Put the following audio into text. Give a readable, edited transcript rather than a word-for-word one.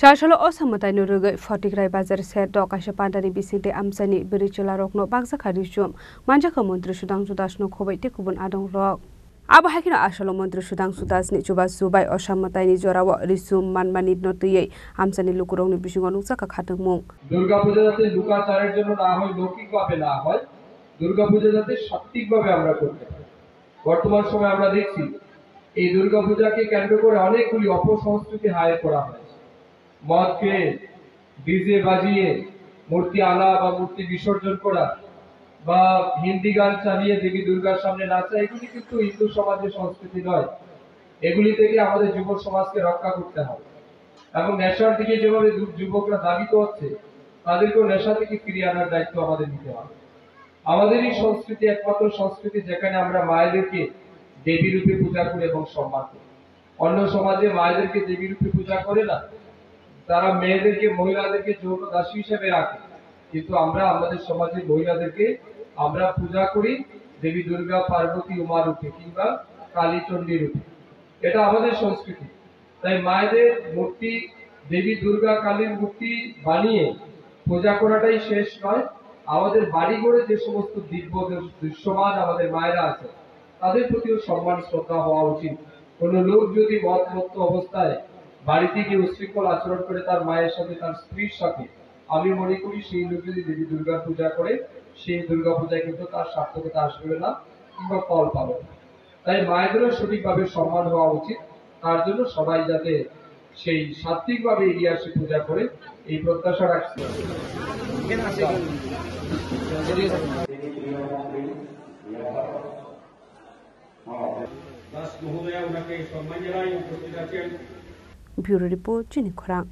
Shashalo osamutai nurugai fotigrai bazar set do kaisha pandani bisinte amsani berichula rokno baksa kharisum manjaka mantri Sudang Sudasno khobai te kubun adong rok aba hakina ashalo mantri Sudang Sudasni chuba subai osamutai ni jorawa risum manmani notiyei amsani lukurong ni bisingo nuksa ka khatungmung Durga পূজা যাতে লুকাচারের জন্য না হয় লৌকিকভাবে না হয় দুর্গা পূজা যাতে সাত্বিকভাবে আমরা করতে পারি বর্তমান সময়ে আমরা দেখছি এই দুর্গা পূজাকে কেন্দ্র করে অনেকগুলি অপসংস্কৃতি হায়ার করা হয় মদ খেয়ে ডিজে বাজিয়ে মূর্তি আনা বা মূর্তি বিসর্জন করা বা হিন্দি গান চালিয়ে দেবী দুর্গার সামনে নাচা এগুলি কিন্তু হিন্দু সমাজের সংস্কৃতি নয় এগুলি থেকে আমাদের যুব সমাজকে রক্ষা করতে হবে এবং নেশার দিকে যেভাবে যুবকরা দাবিত হচ্ছে তাদেরকেও নেশা থেকে ফিরিয়ে আনার দায়িত্ব আমাদের নিতে হবে আমাদেরই সংস্কৃতি একমাত্র সংস্কৃতি যেখানে আমরা মায়েদেরকে দেবী রূপে পূজা করি এবং সম্মান করি অন্য সমাজে মায়েদেরকে দেবী রূপে পূজা করে না তারা মেয়েদেরকে মহিলাদেরকে যৌন দাসী হিসেবে রাখে কিন্তু আমরা আমাদের সমাজে মহিলাদেরকে আমরা পূজা করি দেবী দুর্গা পার্বতী উমা রূপে কিংবা কালী চণ্ডী রূপে এটা আমাদের সংস্কৃতি তাই মায়েদের মূর্তি দেবী দুর্গা কালীর মূর্তি বানিয়ে পূজা করাটাই শেষ নয় আমাদের বাড়ি ঘরে যে সমস্ত দিব্য দৃশ্যমান আমাদের মায়েরা আছে তাদের প্রতিও সম্মান শ্রদ্ধা হওয়া উচিত কোন লোক যদি মত অবস্থায় বাড়িতে গিয়ে উশৃঙ্খল আচরণ করে তার মায়ের সাথে তার স্ত্রীর সাথে আমি মনে করি সেই লোক যদি দেবী দুর্গার পূজা করে সেই দুর্গা পূজায় কিন্তু তার সার্থকতা আসবে না কিংবা ফল পাবে না তাই মায়েদেরও সঠিকভাবে সম্মান হওয়া উচিত তার জন্য সবাই যাতে সেই সাত্বিকভাবে এগিয়ে আসে পূজা করে এই প্রত্যাশা রাখছি Bureau Report Chini Khorang